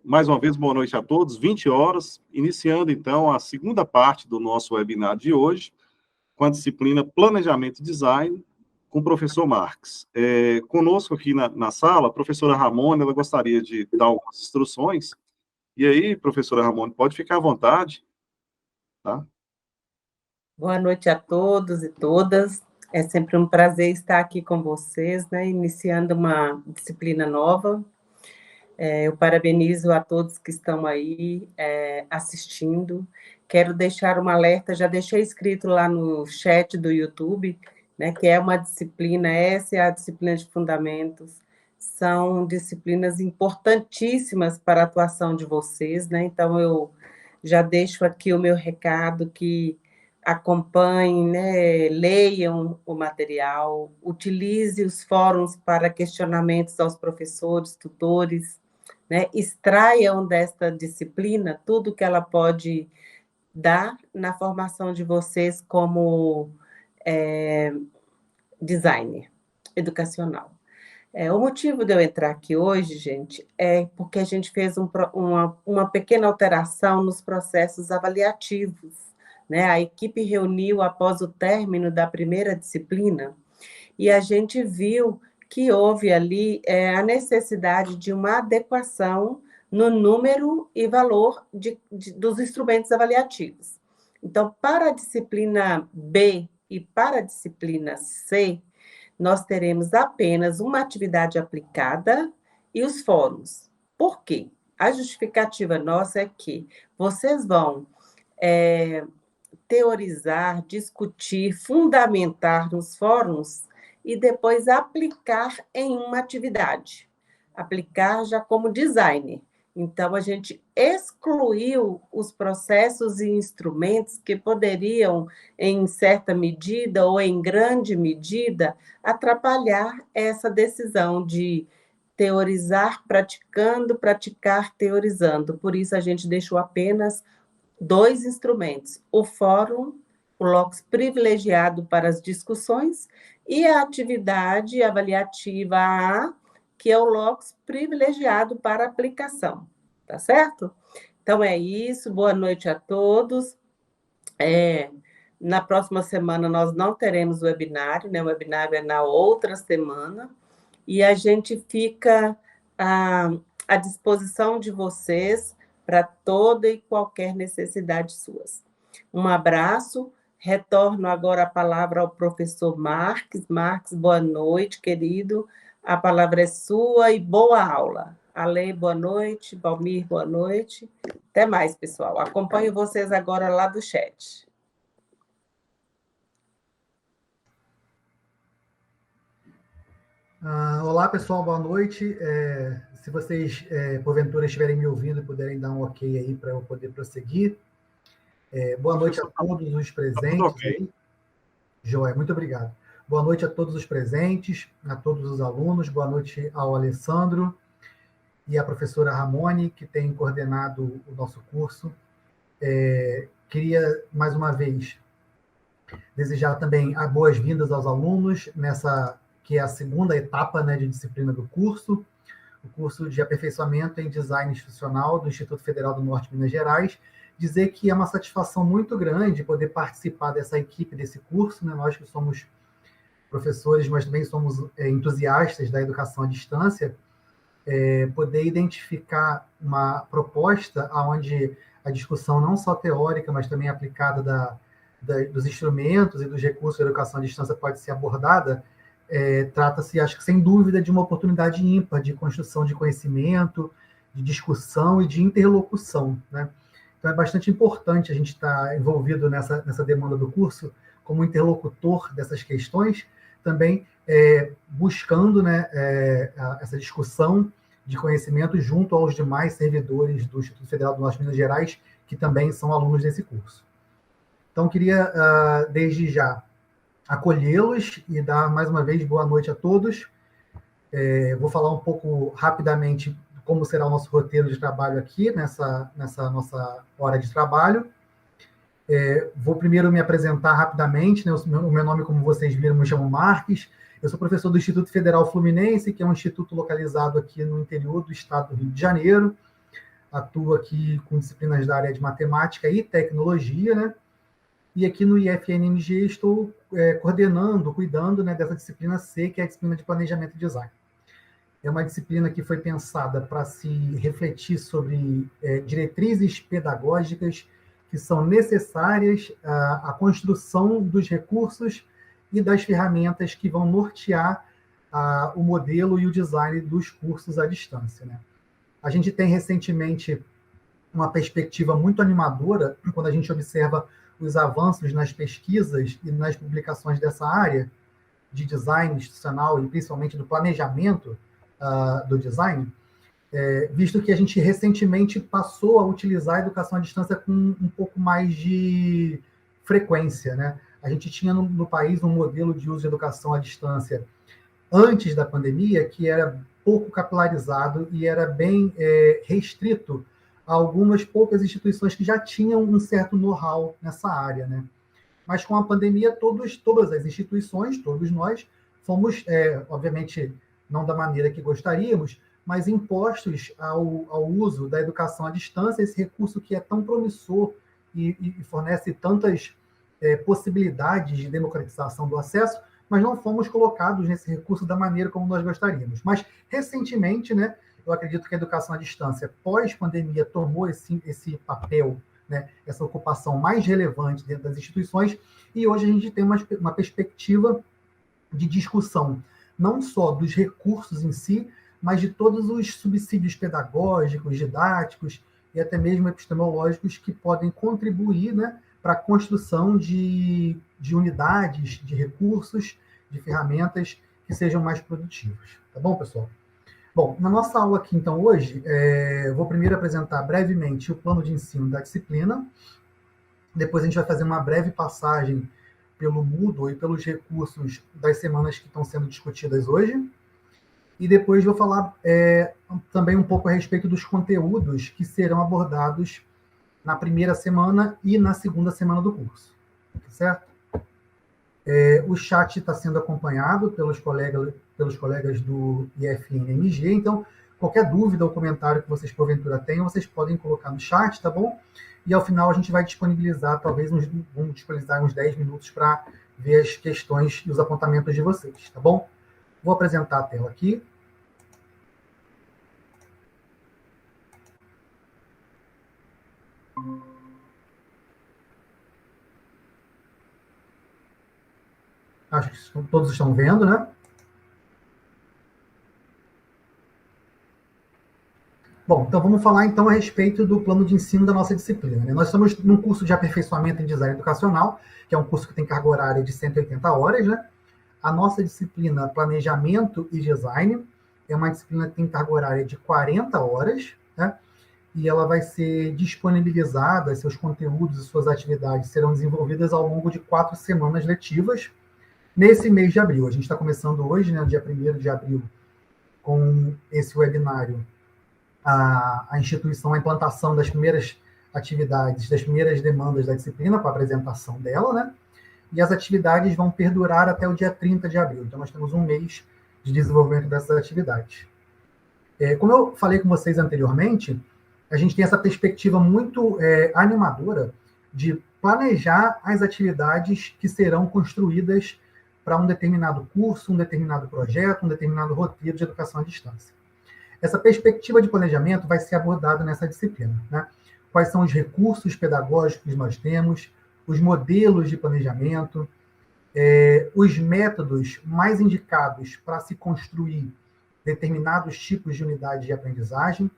Mais uma vez, boa noite a todos, 20 horas, iniciando, então, a segunda parte do nosso webinar de hoje, com a disciplina Planejamento e Design, com o professor Marques. Conosco aqui na sala, a professora Ramona, ela gostaria de dar algumas instruções. E aí, professora Ramona, pode ficar à vontade, tá? Boa noite a todos e todas. É sempre um prazer estar aqui com vocês, né? Iniciando uma disciplina nova. Eu parabenizo a todos que estão aí assistindo. Quero deixar um alerta, já deixei escrito lá no chat do YouTube, né, que é uma disciplina, essa é a disciplina de fundamentos, são disciplinas importantíssimas para a atuação de vocês, né? Então, eu já deixo aqui o meu recado que acompanhem, né, leiam o material, utilize os fóruns para questionamentos aos professores, tutores, né, extraiam desta disciplina tudo que ela pode dar na formação de vocês como designer educacional. O motivo de eu entrar aqui hoje, gente, é porque a gente fez uma pequena alteração nos processos avaliativos, né? A equipe reuniu após o término da primeira disciplina e a gente viu que houve ali a necessidade de uma adequação no número e valor dos instrumentos avaliativos. Então, para a disciplina B e para a disciplina C, nós teremos apenas uma atividade aplicada e os fóruns. Por quê? A justificativa nossa é que vocês vão teorizar, discutir, fundamentar nos fóruns e depois aplicar em uma atividade. Aplicar já como design. Então, a gente excluiu os processos e instrumentos que poderiam, em certa medida ou em grande medida, atrapalhar essa decisão de teorizar praticando, praticar teorizando. Por isso, a gente deixou apenas 2 instrumentos, o fórum, o LOCS privilegiado para as discussões, e a atividade avaliativa A, que é o LOCS privilegiado para aplicação, tá certo? Então, é isso, boa noite a todos. Na próxima semana, nós não teremos webinário, né? O webinário é na outra semana, e a gente fica à disposição de vocês para toda e qualquer necessidade suas. Um abraço, retorno agora a palavra ao professor Marques. Marques, boa noite, querido. A palavra é sua e boa aula. Ale, boa noite. Valmir, boa noite. Até mais, pessoal. Acompanho vocês agora lá do chat. Olá, pessoal, boa noite. Se vocês, porventura, estiverem me ouvindo e puderem dar um ok aí para eu poder prosseguir. Boa noite a todos os presentes. Okay. Joia, muito obrigado. Boa noite a todos os presentes, a todos os alunos. Boa noite ao Alessandro e à professora Ramone, que tem coordenado o nosso curso. Queria, mais uma vez, desejar também as boas-vindas aos alunos nessa que é a segunda etapa, né, de disciplina do curso, o curso de aperfeiçoamento em design institucional do Instituto Federal do Norte de Minas Gerais. Dizer que é uma satisfação muito grande poder participar dessa equipe, desse curso, né? Nós que somos professores, mas também somos entusiastas da educação à distância, poder identificar uma proposta onde a discussão não só teórica, mas também aplicada dos instrumentos e dos recursos da educação à distância pode ser abordada. Trata-se, acho que sem dúvida, de uma oportunidade ímpar de construção de conhecimento, de discussão e de interlocução, né? Então, é bastante importante a gente estar envolvido nessa demanda do curso como interlocutor dessas questões, também buscando, né, essa discussão de conhecimento junto aos demais servidores do Instituto Federal do Norte de Minas Gerais, que também são alunos desse curso. Então, queria, desde já, acolhê-los e dar mais uma vez boa noite a todos. Vou falar um pouco rapidamente como será o nosso roteiro de trabalho aqui, nessa nossa hora de trabalho. Vou primeiro me apresentar rapidamente, né? O meu nome, como vocês viram, me chamo Marques. Eu sou professor do Instituto Federal Fluminense, que é um instituto localizado aqui no interior do estado do Rio de Janeiro. Atuo aqui com disciplinas da área de matemática e tecnologia, né? E aqui no IFNMG estou coordenando, cuidando, né, dessa disciplina C, que é a disciplina de planejamento e design. É uma disciplina que foi pensada para se refletir sobre diretrizes pedagógicas que são necessárias à construção dos recursos e das ferramentas que vão nortear o modelo e o design dos cursos à distância, né? A gente tem recentemente uma perspectiva muito animadora quando a gente observa os avanços nas pesquisas e nas publicações dessa área de design institucional e principalmente do planejamento do design, visto que a gente recentemente passou a utilizar a educação à distância com um pouco mais de frequência, né? A gente tinha no país um modelo de uso de educação à distância antes da pandemia que era pouco capilarizado e era bem restrito a algumas poucas instituições que já tinham um certo know-how nessa área, né? Mas com a pandemia, todas as instituições, todos nós, fomos, obviamente, não da maneira que gostaríamos, mas impostos ao uso da educação à distância, esse recurso que é tão promissor e fornece tantas possibilidades de democratização do acesso, mas não fomos colocados nesse recurso da maneira como nós gostaríamos. Mas, recentemente, né, eu acredito que a educação à distância, pós-pandemia, tomou esse papel, né, essa ocupação mais relevante dentro das instituições, e hoje a gente tem uma perspectiva de discussão, não só dos recursos em si, mas de todos os subsídios pedagógicos, didáticos e até mesmo epistemológicos que podem contribuir, né, para a construção de unidades, de recursos, de ferramentas que sejam mais produtivas. Tá bom, pessoal? Bom, na nossa aula aqui, então, hoje, eu vou primeiro apresentar brevemente o plano de ensino da disciplina, depois a gente vai fazer uma breve passagem pelo Moodle e pelos recursos das semanas que estão sendo discutidas hoje, e depois vou falar também um pouco a respeito dos conteúdos que serão abordados na primeira semana e na segunda semana do curso, certo? O chat está sendo acompanhado pelos colegas do IFNMG, então, qualquer dúvida ou comentário que vocês, porventura, tenham, vocês podem colocar no chat, tá bom? E, ao final, a gente vai disponibilizar, vamos disponibilizar uns 10 minutos para ver as questões e os apontamentos de vocês, tá bom? Vou apresentar a tela aqui. Acho que todos estão vendo, né? Bom, então vamos falar então a respeito do plano de ensino da nossa disciplina, né? Nós estamos num curso de aperfeiçoamento em design educacional, que é um curso que tem carga horária de 180 horas, né? A nossa disciplina Planejamento e Design é uma disciplina que tem carga horária de 40 horas, né? E ela vai ser disponibilizada, seus conteúdos e suas atividades serão desenvolvidas ao longo de 4 semanas letivas, nesse mês de abril. A gente está começando hoje, né, no dia 1º de abril, com esse webinário, a instituição, a implantação das primeiras atividades, das primeiras demandas da disciplina, com a apresentação dela, né? E as atividades vão perdurar até o dia 30 de abril. Então, nós temos um mês de desenvolvimento dessas atividades. Como eu falei com vocês anteriormente, a gente tem essa perspectiva muito animadora de planejar as atividades que serão construídas para um determinado curso, um determinado projeto, um determinado roteiro de educação à distância. Essa perspectiva de planejamento vai ser abordada nessa disciplina, né? Quais são os recursos pedagógicos que nós temos, os modelos de planejamento, os métodos mais indicados para se construir determinados tipos de unidade de aprendizagem,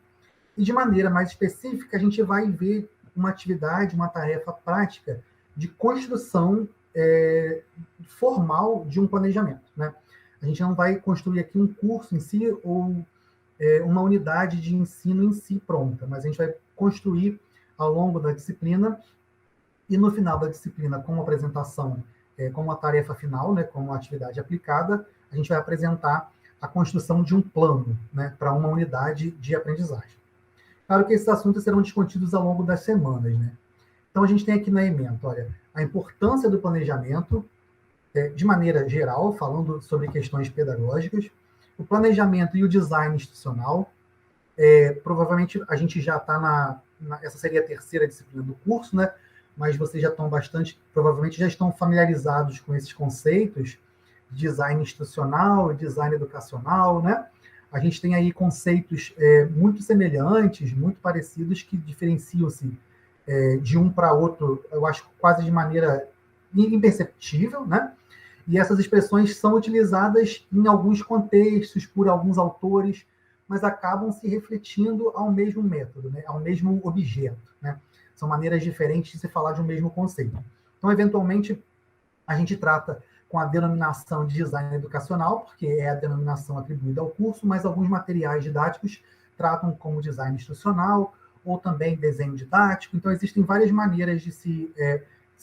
e de maneira mais específica a gente vai ver uma atividade, uma tarefa prática de construção formal de um planejamento, né? A gente não vai construir aqui um curso em si ou uma unidade de ensino em si pronta, mas a gente vai construir ao longo da disciplina e no final da disciplina, com uma apresentação, com uma tarefa final, né, com uma atividade aplicada, a gente vai apresentar a construção de um plano, né, para uma unidade de aprendizagem. Claro que esses assuntos serão discutidos ao longo das semanas, né? Então, a gente tem aqui na ementa, olha, a importância do planejamento, de maneira geral, falando sobre questões pedagógicas, o planejamento e o design institucional. Provavelmente a gente já está essa seria a terceira disciplina do curso, né? Mas vocês já estão provavelmente já estão familiarizados com esses conceitos de design institucional e design educacional, né? A gente tem aí conceitos muito semelhantes, muito parecidos, que diferenciam-se de um para outro, eu acho quase de maneira imperceptível, né? E essas expressões são utilizadas em alguns contextos, por alguns autores, mas acabam se refletindo ao mesmo método, né? Ao mesmo objeto, né? São maneiras diferentes de se falar de um mesmo conceito. Então, eventualmente, a gente trata com a denominação de design educacional, porque é a denominação atribuída ao curso, mas alguns materiais didáticos tratam como design institucional, ou também desenho didático. Então, existem várias maneiras de se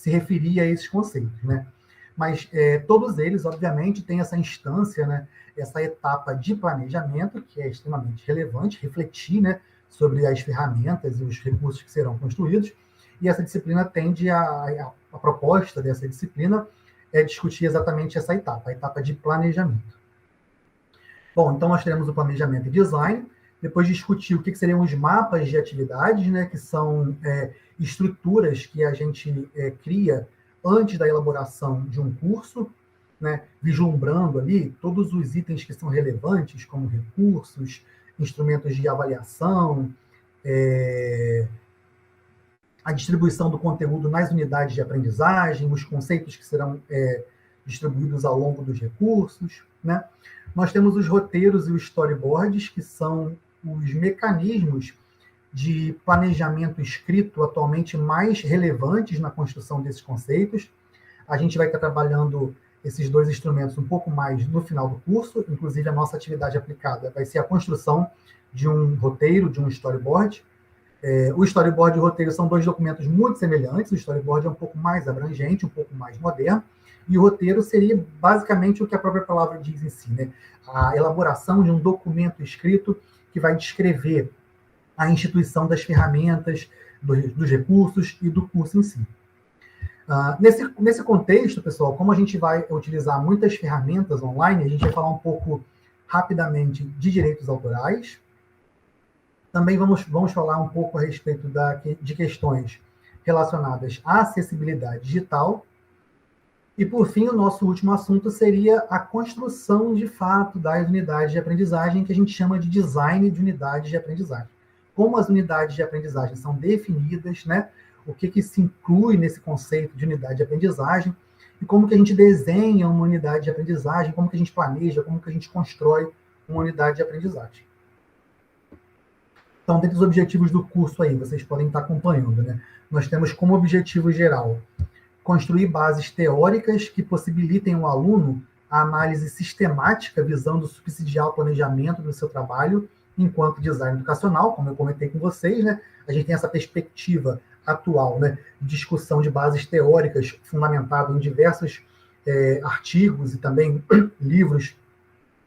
referir a esses conceitos, né? Mas todos eles, obviamente, têm essa instância, né, essa etapa de planejamento, que é extremamente relevante, refletir, né, sobre as ferramentas e os recursos que serão construídos, e essa disciplina tende a proposta dessa disciplina é discutir exatamente essa etapa, a etapa de planejamento. Bom, então nós teremos o planejamento e design, depois discutir o que seriam os mapas de atividades, né, que são estruturas que a gente cria antes da elaboração de um curso, né, vislumbrando ali todos os itens que são relevantes, como recursos, instrumentos de avaliação, a distribuição do conteúdo nas unidades de aprendizagem, os conceitos que serão distribuídos ao longo dos recursos, né? Nós temos os roteiros e os storyboards, que são os mecanismos de planejamento escrito atualmente mais relevantes na construção desses conceitos. A gente vai estar trabalhando esses dois instrumentos um pouco mais no final do curso, inclusive a nossa atividade aplicada vai ser a construção de um roteiro, de um storyboard. O storyboard e o roteiro são dois documentos muito semelhantes. O storyboard é um pouco mais abrangente, um pouco mais moderno, e o roteiro seria basicamente o que a própria palavra diz em si, né? A elaboração de um documento escrito que vai descrever a instituição das ferramentas, dos recursos e do curso em si. Nesse contexto, pessoal, como a gente vai utilizar muitas ferramentas online, a gente vai falar um pouco rapidamente de direitos autorais. Também vamos falar um pouco a respeito de questões relacionadas à acessibilidade digital. E, por fim, o nosso último assunto seria a construção, de fato, das unidades de aprendizagem, que a gente chama de design de unidades de aprendizagem. Como as unidades de aprendizagem são definidas, né? O que se inclui nesse conceito de unidade de aprendizagem, e como que a gente desenha uma unidade de aprendizagem, como que a gente planeja, como que a gente constrói uma unidade de aprendizagem. Então, dentre os objetivos do curso aí, vocês podem estar acompanhando, né? Nós temos como objetivo geral construir bases teóricas que possibilitem ao aluno a análise sistemática visando subsidiar o planejamento do seu trabalho enquanto design educacional, como eu comentei com vocês, né? A gente tem essa perspectiva atual, né, de discussão de bases teóricas fundamentado em diversos artigos e também livros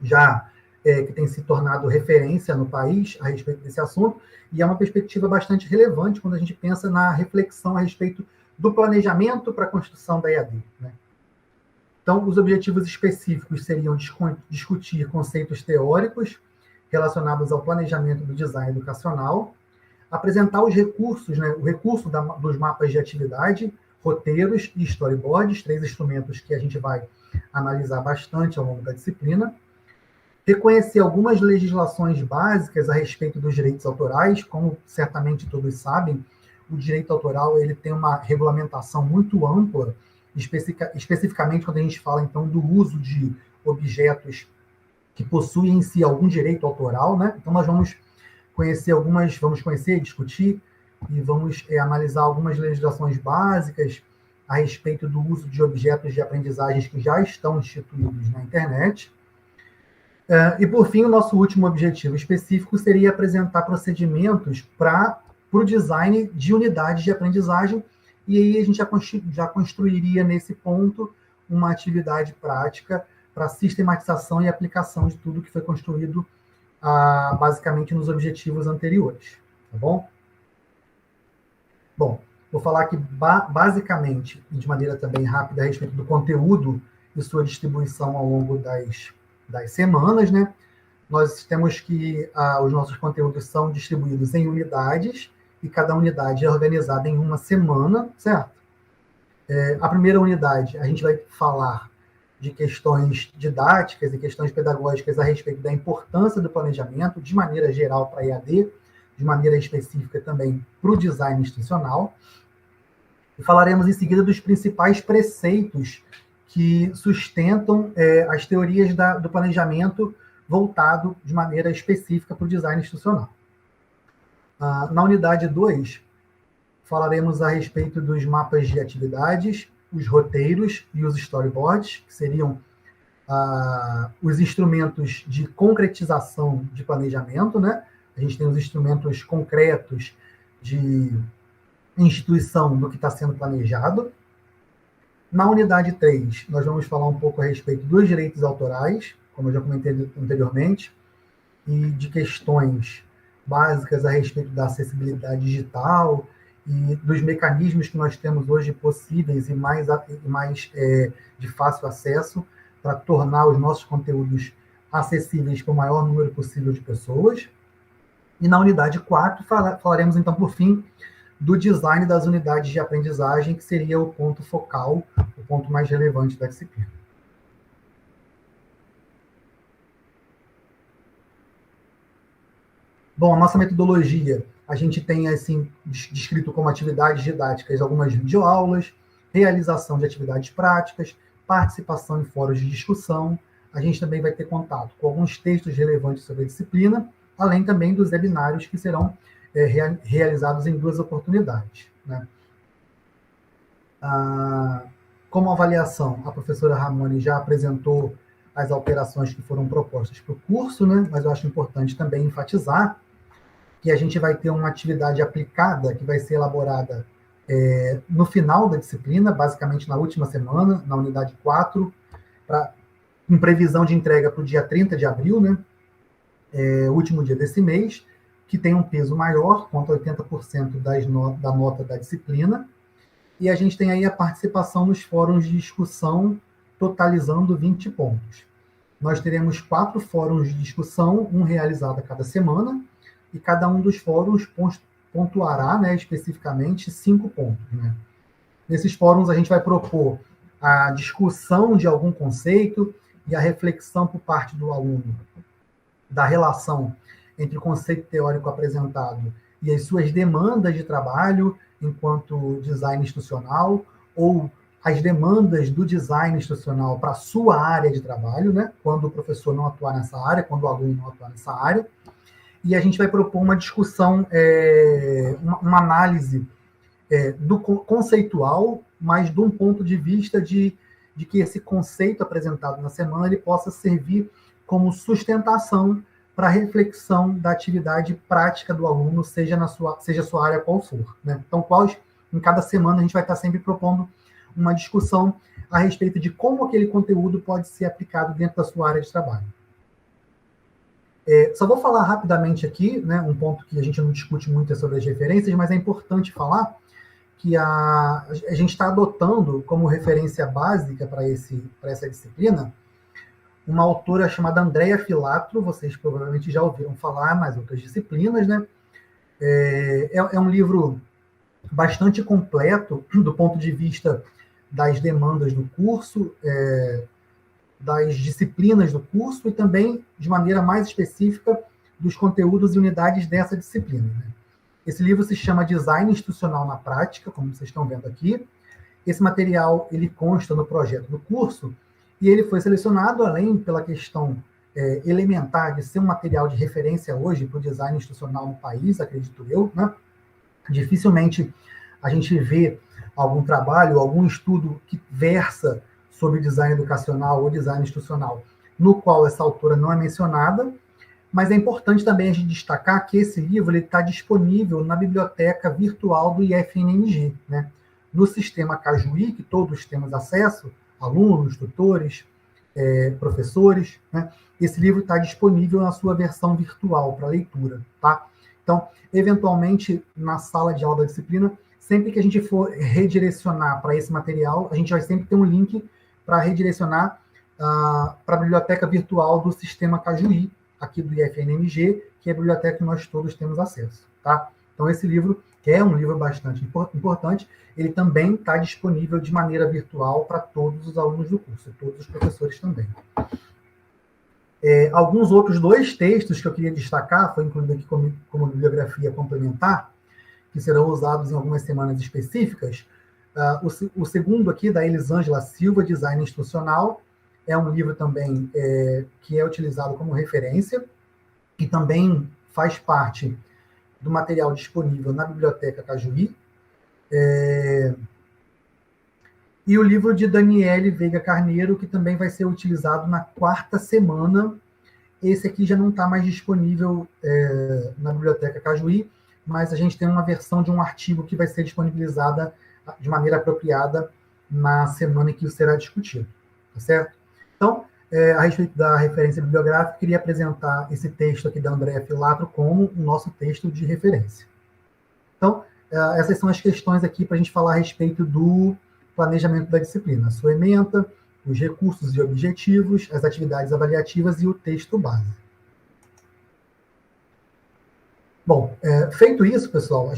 já que têm se tornado referência no país a respeito desse assunto, e é uma perspectiva bastante relevante quando a gente pensa na reflexão a respeito do planejamento para a construção da EAD, né? Então, os objetivos específicos seriam discutir conceitos teóricos relacionados ao planejamento do design educacional, apresentar os recursos, né, o recurso dos mapas de atividade, roteiros e storyboards, 3 instrumentos que a gente vai analisar bastante ao longo da disciplina, reconhecer algumas legislações básicas a respeito dos direitos autorais, como certamente todos sabem, o direito autoral ele tem uma regulamentação muito ampla, especificamente quando a gente fala, então, do uso de objetos que possuem em si algum direito autoral, né? Então, nós vamos conhecer, discutir e vamos analisar algumas legislações básicas a respeito do uso de objetos de aprendizagens que já estão instituídos na internet. E, por fim, o nosso último objetivo específico seria apresentar procedimentos para o design de unidades de aprendizagem, e aí a gente já construiria nesse ponto uma atividade prática para sistematização e aplicação de tudo que foi construído basicamente nos objetivos anteriores, tá bom? Bom, vou falar aqui basicamente, de maneira também rápida, a respeito do conteúdo e sua distribuição ao longo das semanas, né? Nós temos que os nossos conteúdos são distribuídos em unidades, e cada unidade é organizada em uma semana, certo? A primeira unidade, a gente vai falar de questões didáticas e questões pedagógicas a respeito da importância do planejamento, de maneira geral para a EAD, de maneira específica também para o design institucional. E falaremos em seguida dos principais preceitos que sustentam as teorias do planejamento voltado de maneira específica para o design institucional. Na unidade 2, falaremos a respeito dos mapas de atividades, os roteiros e os storyboards, que seriam os instrumentos de concretização de planejamento, né? A gente tem os instrumentos concretos de instituição do que está sendo planejado. Na unidade 3, nós vamos falar um pouco a respeito dos direitos autorais, como eu já comentei anteriormente, e de questões básicas a respeito da acessibilidade digital e dos mecanismos que nós temos hoje possíveis e mais de fácil acesso para tornar os nossos conteúdos acessíveis para o maior número possível de pessoas. E na unidade 4, falaremos, então, por fim, do design das unidades de aprendizagem, que seria o ponto focal, o ponto mais relevante da disciplina. Bom, a nossa metodologia, a gente tem, assim, descrito como atividades didáticas, algumas videoaulas, realização de atividades práticas, participação em fóruns de discussão. A gente também vai ter contato com alguns textos relevantes sobre a disciplina, além também dos webinários que serão realizados em 2 oportunidades, né? Como avaliação, a professora Ramone já apresentou as alterações que foram propostas para o curso, né? Mas eu acho importante também enfatizar que a gente vai ter uma atividade aplicada que vai ser elaborada no final da disciplina, basicamente na última semana, na unidade 4, com previsão de entrega para o dia 30 de abril, né? O último dia desse mês, que tem um peso maior, quanto a 80% da nota da disciplina, e a gente tem aí a participação nos fóruns de discussão, totalizando 20 pontos. Nós teremos 4 fóruns de discussão, um realizado a cada semana, e cada um dos fóruns pontuará, né, especificamente 5 pontos, né? Nesses fóruns a gente vai propor a discussão de algum conceito e a reflexão por parte do aluno da relação entre o conceito teórico apresentado e as suas demandas de trabalho enquanto design institucional, ou as demandas do design institucional para a sua área de trabalho, né? Quando o professor não atuar nessa área, quando o aluno não atuar nessa área. E a gente vai propor uma discussão, uma análise do conceitual, mas de um ponto de vista de que esse conceito apresentado na semana ele possa servir como sustentação para a reflexão da atividade prática do aluno, seja a sua área qual for, né? Então, em cada semana a gente vai estar sempre propondo uma discussão a respeito de como aquele conteúdo pode ser aplicado dentro da sua área de trabalho. Só vou falar rapidamente aqui, né, um ponto que a gente não discute muito sobre as referências, mas é importante falar que a gente está adotando como referência básica para essa disciplina uma autora chamada Andrea Filatro, vocês provavelmente já ouviram falar nas outras disciplinas, né? É um livro bastante completo do ponto de vista das demandas do curso, das disciplinas do curso e também, de maneira mais específica, dos conteúdos e unidades dessa disciplina, né? Esse livro se chama Design Institucional na Prática, como vocês estão vendo aqui. Esse material ele consta no projeto do curso e ele foi selecionado, além pela questão elementar de ser um material de referência hoje para o design institucional no país, acredito eu, né? Dificilmente a gente vê algum trabalho, algum estudo que versa sobre design educacional ou design institucional, no qual essa autora não é mencionada, mas é importante também a gente destacar que esse livro está disponível na biblioteca virtual do IFNMG, né? No sistema Cajuí, que todos temos acesso, alunos, tutores, professores, né? Esse livro está disponível na sua versão virtual para leitura, tá? Então, eventualmente, na sala de aula da disciplina, sempre que a gente for redirecionar para esse material, a gente vai sempre ter um link para redirecionar para a biblioteca virtual do Sistema Cajuí, aqui do IFNMG, que é a biblioteca que nós todos temos acesso. Tá? Então, esse livro, que é um livro bastante importante, ele também está disponível de maneira virtual para todos os alunos do curso, todos os professores também. Alguns outros 2 textos que eu queria destacar, foi incluído aqui como bibliografia complementar, que serão usados em algumas semanas específicas. O segundo aqui, da Elisângela Silva, Design Instrucional, é um livro também que é utilizado como referência e também faz parte do material disponível na Biblioteca Cajuí. E o livro de Daniele Veiga Carneiro, que também vai ser utilizado na 4ª semana. Esse aqui já não está mais disponível na Biblioteca Cajuí, mas a gente tem uma versão de um artigo que vai ser disponibilizada de maneira apropriada na semana em que isso será discutido. Tá certo? Então, a respeito da referência bibliográfica, queria apresentar esse texto aqui da Andréa Filatro como o nosso texto de referência. Então, essas são as questões aqui para a gente falar a respeito do planejamento da disciplina, a sua ementa, os recursos e objetivos, as atividades avaliativas e o texto base. Bom, feito isso, pessoal,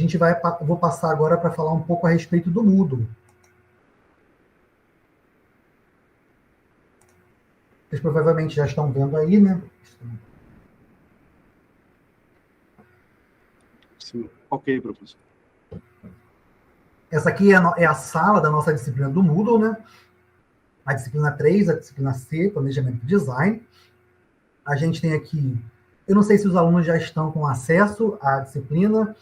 vou passar agora para falar um pouco a respeito do Moodle. Vocês provavelmente já estão vendo aí, né? Sim, ok, professor. Essa aqui é a sala da nossa disciplina do Moodle, né? A disciplina 3, a disciplina C, Planejamento e Design. A gente tem aqui, eu não sei se os alunos já estão com acesso à disciplina,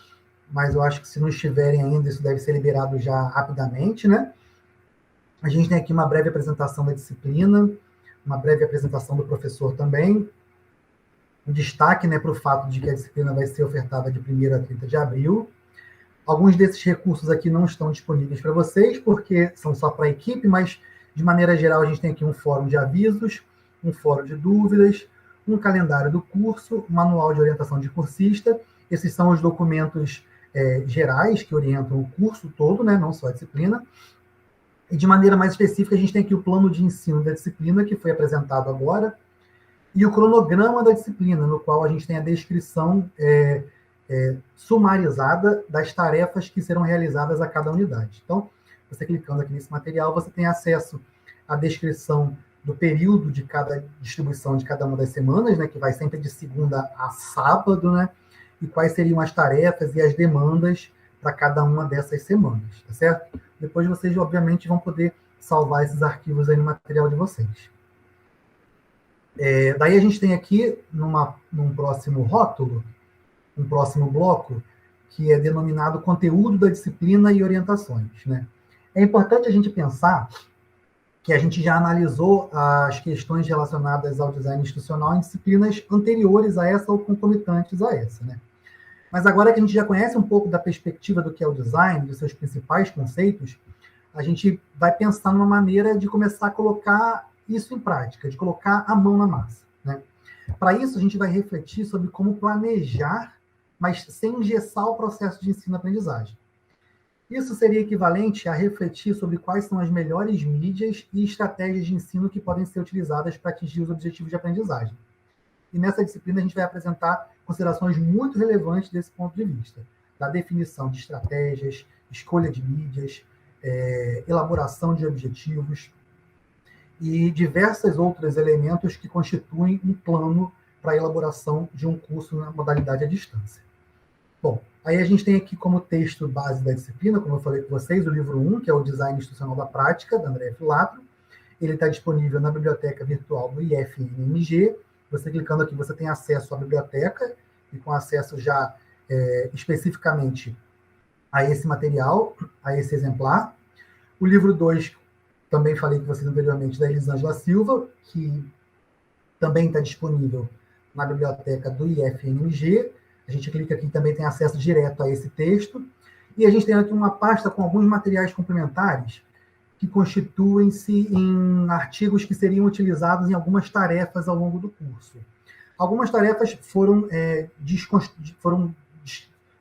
mas eu acho que se não estiverem ainda, isso deve ser liberado já rapidamente, né? A gente tem aqui uma breve apresentação da disciplina, uma breve apresentação do professor também, um destaque, né, para o fato de que a disciplina vai ser ofertada de 1º a 30 de abril. Alguns desses recursos aqui não estão disponíveis para vocês, porque são só para a equipe, mas, de maneira geral, a gente tem aqui um fórum de avisos, um fórum de dúvidas, um calendário do curso, um manual de orientação de cursista. Esses são os documentos gerais que orientam o curso todo, né, não só a disciplina. E, de maneira mais específica, a gente tem aqui o plano de ensino da disciplina, que foi apresentado agora, e o cronograma da disciplina, no qual a gente tem a descrição sumarizada das tarefas que serão realizadas a cada unidade. Então, você clicando aqui nesse material, você tem acesso à descrição do período de cada distribuição de cada uma das semanas, né, que vai sempre de segunda a sábado, né, e quais seriam as tarefas e as demandas para cada uma dessas semanas, tá certo? Depois vocês, obviamente, vão poder salvar esses arquivos aí no material de vocês. Daí a gente tem aqui, num próximo rótulo, um próximo bloco, que é denominado Conteúdo da Disciplina e Orientações, né? É importante a gente pensar que a gente já analisou as questões relacionadas ao design institucional em disciplinas anteriores a essa ou concomitantes a essa, né? Mas agora que a gente já conhece um pouco da perspectiva do que é o design, dos seus principais conceitos, a gente vai pensar numa maneira de começar a colocar isso em prática, de colocar a mão na massa, né? Para isso, a gente vai refletir sobre como planejar, mas sem engessar o processo de ensino-aprendizagem. Isso seria equivalente a refletir sobre quais são as melhores mídias e estratégias de ensino que podem ser utilizadas para atingir os objetivos de aprendizagem. E nessa disciplina a gente vai apresentar considerações muito relevantes desse ponto de vista, da definição de estratégias, escolha de mídias, elaboração de objetivos e diversos outros elementos que constituem um plano para a elaboração de um curso na modalidade à distância. Bom, aí a gente tem aqui como texto base da disciplina, como eu falei com vocês, o livro 1, que é o Design Institucional da Prática, da Andréa Filatro. Ele está disponível na biblioteca virtual do IFNMG. Você clicando aqui, você tem acesso à biblioteca e com acesso já especificamente a esse material, a esse exemplar. O livro 2, também falei com vocês anteriormente, da Elisângela Silva, que também está disponível na biblioteca do IFNMG. A gente clica aqui e também tem acesso direto a esse texto. E a gente tem aqui uma pasta com alguns materiais complementares que constituem-se em artigos que seriam utilizados em algumas tarefas ao longo do curso. Algumas tarefas foram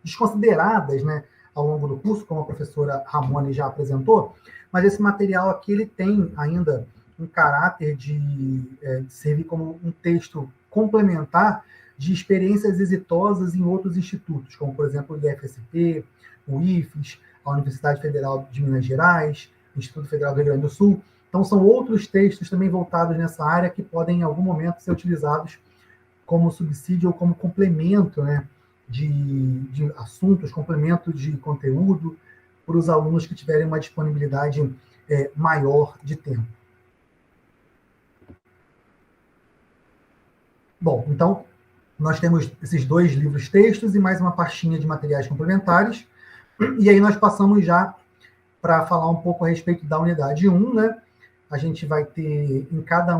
desconsideradas, né, ao longo do curso, como a professora Ramone já apresentou, mas esse material aqui ele tem ainda um caráter de servir como um texto complementar de experiências exitosas em outros institutos, como, por exemplo, o IFSP, o IFES, a Universidade Federal de Minas Gerais, o Instituto Federal do Rio Grande do Sul. Então, são outros textos também voltados nessa área que podem, em algum momento, ser utilizados como subsídio ou como complemento, né, de assuntos, complemento de conteúdo, para os alunos que tiverem uma disponibilidade maior de tempo. Bom, então, nós temos esses 2 livros textos e mais uma pastinha de materiais complementares, e aí nós passamos já para falar um pouco a respeito da unidade 1, né? A gente vai ter em cada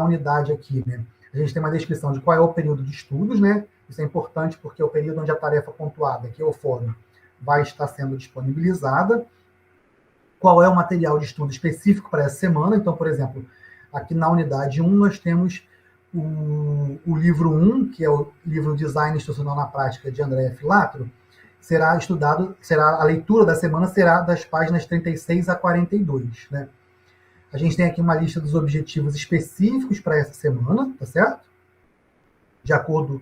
unidade aqui, né? A gente tem uma descrição de qual é o período de estudos, né? Isso é importante porque é o período onde a tarefa pontuada, que é o fórum, vai estar sendo disponibilizada. Qual é o material de estudo específico para essa semana? Então, por exemplo, aqui na unidade 1 nós temos o livro 1, que é o livro Design Institucional na Prática, de Andréa Filatro. A leitura da semana será das páginas 36 a 42, né? A gente tem aqui uma lista dos objetivos específicos para essa semana, tá certo? De acordo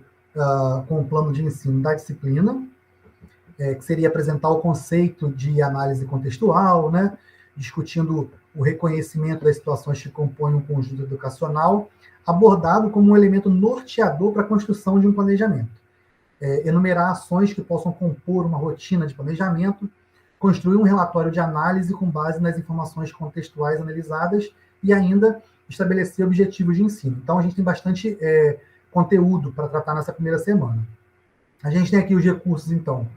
com o plano de ensino da disciplina, que seria apresentar o conceito de análise contextual, né? Discutindo o reconhecimento das situações que compõem um conjunto educacional, abordado como um elemento norteador para a construção de um planejamento. Enumerar ações que possam compor uma rotina de planejamento, construir um relatório de análise com base nas informações contextuais analisadas e ainda estabelecer objetivos de ensino. Então, a gente tem bastante conteúdo para tratar nessa primeira semana. A gente tem aqui os recursos, então,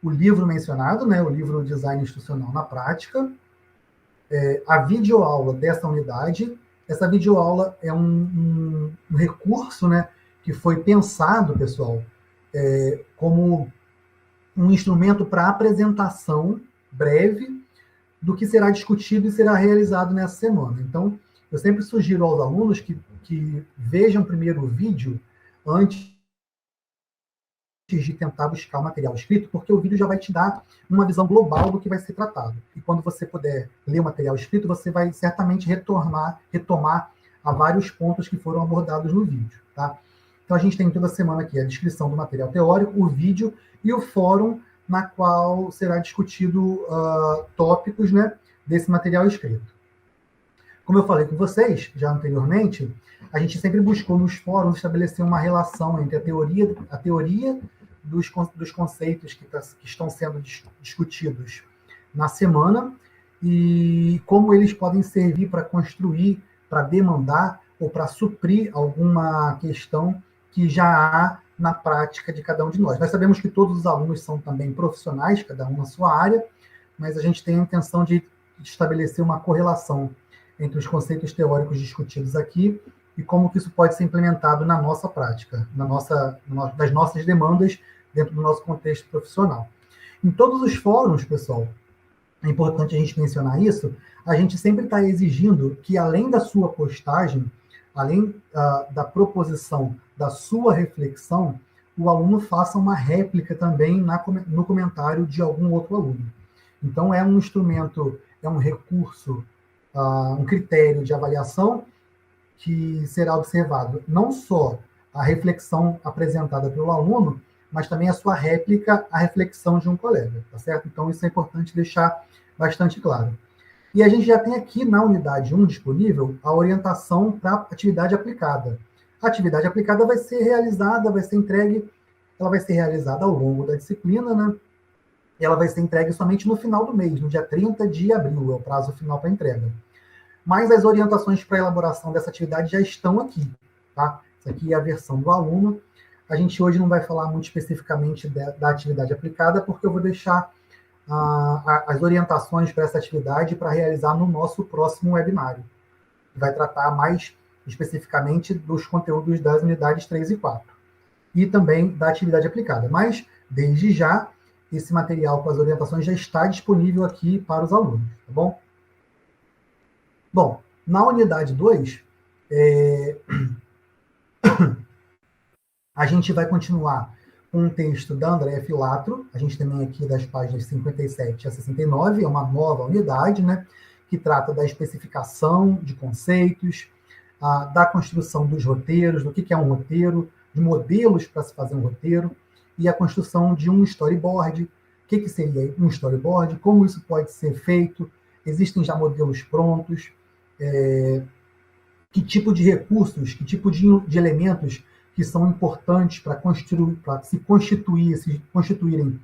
o livro mencionado, né, o livro Design Institucional na Prática, a videoaula dessa unidade. Essa videoaula é um recurso, né, que foi pensado, pessoal, como um instrumento para apresentação breve do que será discutido e será realizado nessa semana. Então, eu sempre sugiro aos alunos que vejam primeiro o vídeo antes de tentar buscar o material escrito, porque o vídeo já vai te dar uma visão global do que vai ser tratado. E quando você puder ler o material escrito, você vai certamente retomar a vários pontos que foram abordados no vídeo, tá? Então, a gente tem toda semana aqui a descrição do material teórico, o vídeo e o fórum, na qual será discutido tópicos, né, desse material escrito. Como eu falei com vocês já anteriormente, a gente sempre buscou nos fóruns estabelecer uma relação entre a teoria dos conceitos que estão sendo discutidos na semana e como eles podem servir para construir, para demandar ou para suprir alguma questão que já há na prática de cada um de nós. Nós sabemos que todos os alunos são também profissionais, cada um na sua área, mas a gente tem a intenção de estabelecer uma correlação entre os conceitos teóricos discutidos aqui e como que isso pode ser implementado na nossa prática, das nossas demandas dentro do nosso contexto profissional. Em todos os fóruns, pessoal, é importante a gente mencionar isso, a gente sempre está exigindo que, além da sua postagem, além da proposição da sua reflexão, o aluno faça uma réplica também no comentário de algum outro aluno. Então, é um instrumento, é um recurso, um critério de avaliação que será observado não só a reflexão apresentada pelo aluno, mas também a sua réplica à reflexão de um colega, tá certo? Então, isso é importante deixar bastante claro. E a gente já tem aqui na unidade 1 disponível a orientação para atividade aplicada. A atividade aplicada vai ser realizada, vai ser entregue, ela vai ser realizada ao longo da disciplina, né? E ela vai ser entregue somente no final do mês, no dia 30 de abril, é o prazo final para entrega. Mas as orientações para a elaboração dessa atividade já estão aqui, tá? Isso aqui é a versão do aluno. A gente hoje não vai falar muito especificamente da atividade aplicada, porque eu vou deixar as orientações para essa atividade para realizar no nosso próximo webinário. Vai tratar mais especificamente dos conteúdos das unidades 3 e 4. E também da atividade aplicada. Mas, desde já, esse material com as orientações já está disponível aqui para os alunos, tá bom? Bom, na unidade 2, a gente vai continuar com um texto da Andréa Filatro, a gente também aqui das páginas 57 a 69, é uma nova unidade, né, que trata da especificação de conceitos, da construção dos roteiros, do que é um roteiro, de modelos para se fazer um roteiro, e a construção de um storyboard. O que seria um storyboard? Como isso pode ser feito? Existem já modelos prontos? Que tipo de recursos, que tipo de elementos que são importantes para se constituírem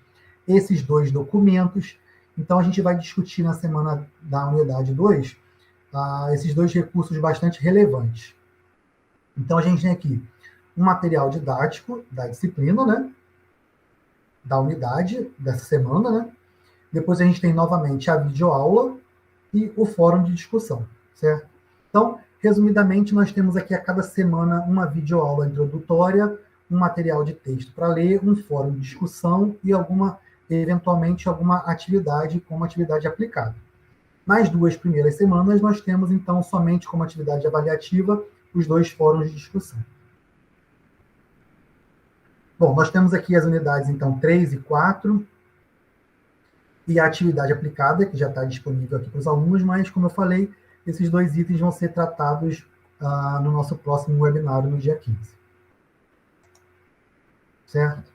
esses dois documentos. Então, a gente vai discutir na semana da unidade 2 esses dois recursos bastante relevantes. Então, a gente tem aqui um material didático da disciplina, né? Da unidade dessa semana, né? Depois a gente tem novamente a videoaula e o fórum de discussão, certo? Então, resumidamente, nós temos aqui a cada semana uma videoaula introdutória, um material de texto para ler, um fórum de discussão e eventualmente alguma atividade como atividade aplicada. Nas 2 primeiras semanas, nós temos, então, somente como atividade avaliativa os 2 fóruns de discussão. Bom, nós temos aqui as unidades, então, 3 e 4, e a atividade aplicada, que já está disponível aqui para os alunos, mas, como eu falei, esses 2 itens vão ser tratados no nosso próximo webinário, no dia 15. Certo?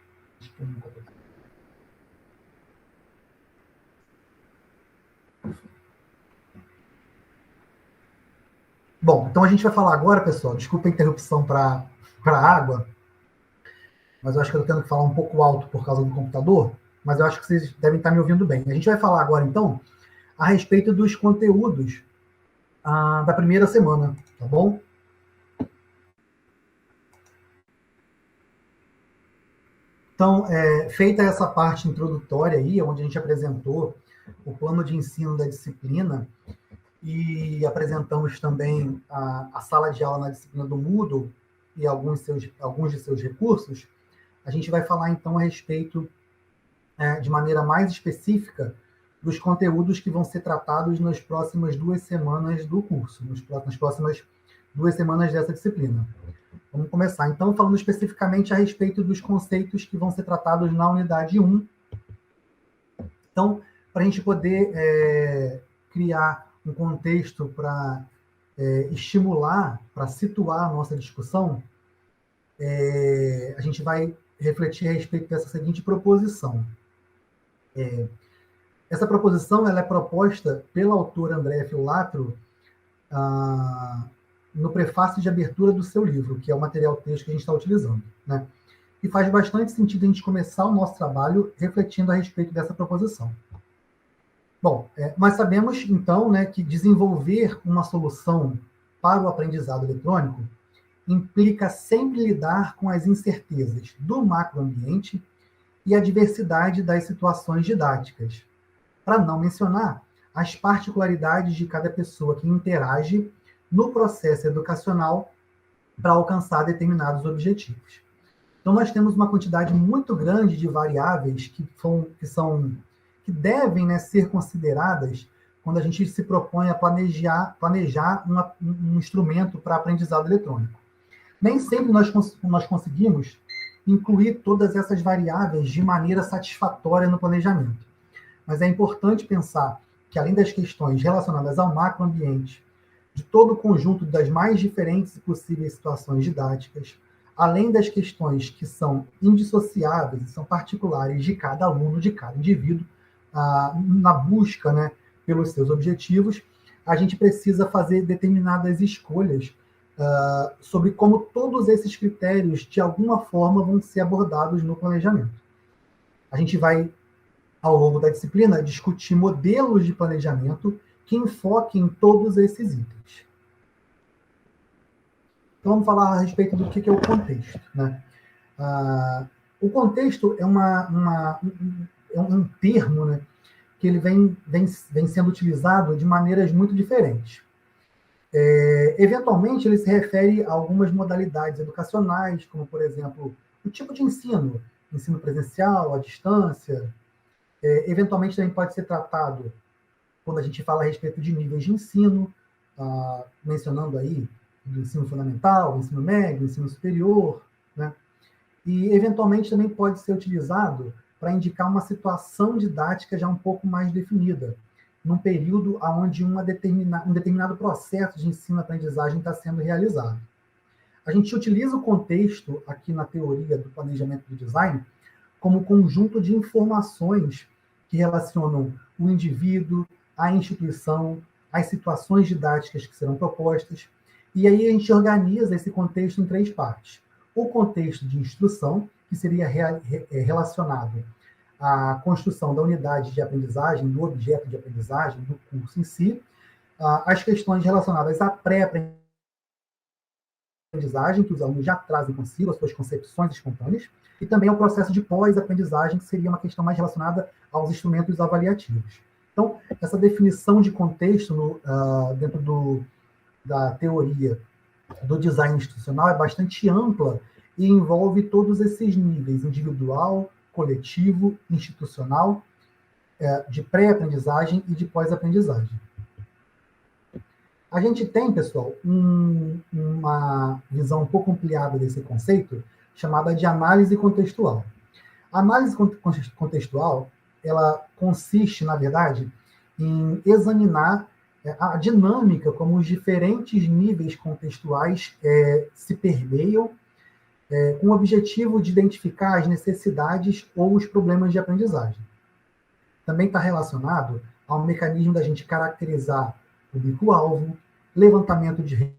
Bom, então a gente vai falar agora, pessoal, desculpa a interrupção para a água, mas eu acho que eu estou tendo que falar um pouco alto por causa do computador, mas eu acho que vocês devem estar me ouvindo bem. A gente vai falar agora, então, a respeito dos conteúdos da primeira semana, tá bom? Então, feita essa parte introdutória aí, onde a gente apresentou o plano de ensino da disciplina e apresentamos também a sala de aula na disciplina do Moodle e alguns de seus recursos, a gente vai falar, então, a respeito, de maneira mais específica, dos conteúdos que vão ser tratados nas próximas 2 semanas do curso, nas próximas 2 semanas dessa disciplina. Vamos começar, então, falando especificamente a respeito dos conceitos que vão ser tratados na unidade 1. Então, para a gente poder criar um contexto para estimular, para situar a nossa discussão, a gente vai refletir a respeito dessa seguinte proposição. Essa proposição ela é proposta pela autora Andréa Filatro no prefácio de abertura do seu livro, que é o material texto que a gente está utilizando, né? E faz bastante sentido a gente começar o nosso trabalho refletindo a respeito dessa proposição. Bom, nós sabemos, então, né, que desenvolver uma solução para o aprendizado eletrônico implica sempre lidar com as incertezas do macroambiente e a diversidade das situações didáticas, para não mencionar as particularidades de cada pessoa que interage no processo educacional para alcançar determinados objetivos. Então, nós temos uma quantidade muito grande de variáveis que devem, né, ser consideradas quando a gente se propõe a planejar um instrumento para aprendizado eletrônico. Nem sempre nós conseguimos incluir todas essas variáveis de maneira satisfatória no planejamento. Mas é importante pensar que, além das questões relacionadas ao macroambiente, de todo o conjunto das mais diferentes e possíveis situações didáticas, além das questões que são indissociáveis e são particulares de cada aluno, de cada indivíduo, na busca, né, pelos seus objetivos, a gente precisa fazer determinadas escolhas sobre como todos esses critérios, de alguma forma, vão ser abordados no planejamento. A gente vai, ao longo da disciplina, discutir modelos de planejamento que enfoquem em todos esses itens. Então, vamos falar a respeito do que é o contexto, né? O contexto é um termo, né, que ele vem sendo utilizado de maneiras muito diferentes. Eventualmente, ele se refere a algumas modalidades educacionais, como, por exemplo, o tipo de ensino presencial, à distância. Eventualmente, também pode ser tratado quando a gente fala a respeito de níveis de ensino, mencionando aí do ensino fundamental, ensino médio, ensino superior, né? E, eventualmente, também pode ser utilizado para indicar uma situação didática já um pouco mais definida, num período onde um determinado processo de ensino-aprendizagem está sendo realizado. A gente utiliza o contexto, aqui na teoria do planejamento do design, como conjunto de informações que relacionam o indivíduo, a instituição, as situações didáticas que serão propostas, e aí a gente organiza esse contexto em 3 partes. O contexto de instrução, que seria relacionado à construção da unidade de aprendizagem, do objeto de aprendizagem, do curso em si, as questões relacionadas à pré-aprendizagem, que os alunos já trazem consigo, as suas concepções espontâneas, e também ao processo de pós-aprendizagem, que seria uma questão mais relacionada aos instrumentos avaliativos. Então, essa definição de contexto dentro da teoria do design institucional é bastante ampla e envolve todos esses níveis, individual, coletivo, institucional, de pré-aprendizagem e de pós-aprendizagem. A gente tem, pessoal, uma visão um pouco ampliada desse conceito, chamada de análise contextual. A análise contextual, ela consiste, na verdade, em examinar a dinâmica como os diferentes níveis contextuais se permeiam, com o objetivo de identificar as necessidades ou os problemas de aprendizagem. Também está relacionado ao mecanismo da gente caracterizar público-alvo, levantamento de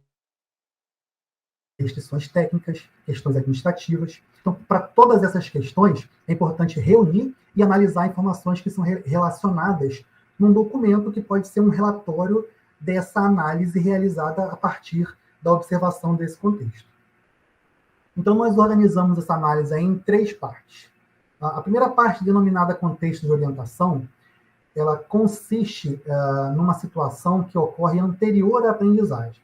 restrições técnicas, questões administrativas. Então, para todas essas questões, é importante reunir e analisar informações que são relacionadas num documento que pode ser um relatório dessa análise realizada a partir da observação desse contexto. Então, nós organizamos essa análise aí em 3 partes. A primeira parte, denominada contexto de orientação, ela consiste numa situação que ocorre anterior à aprendizagem.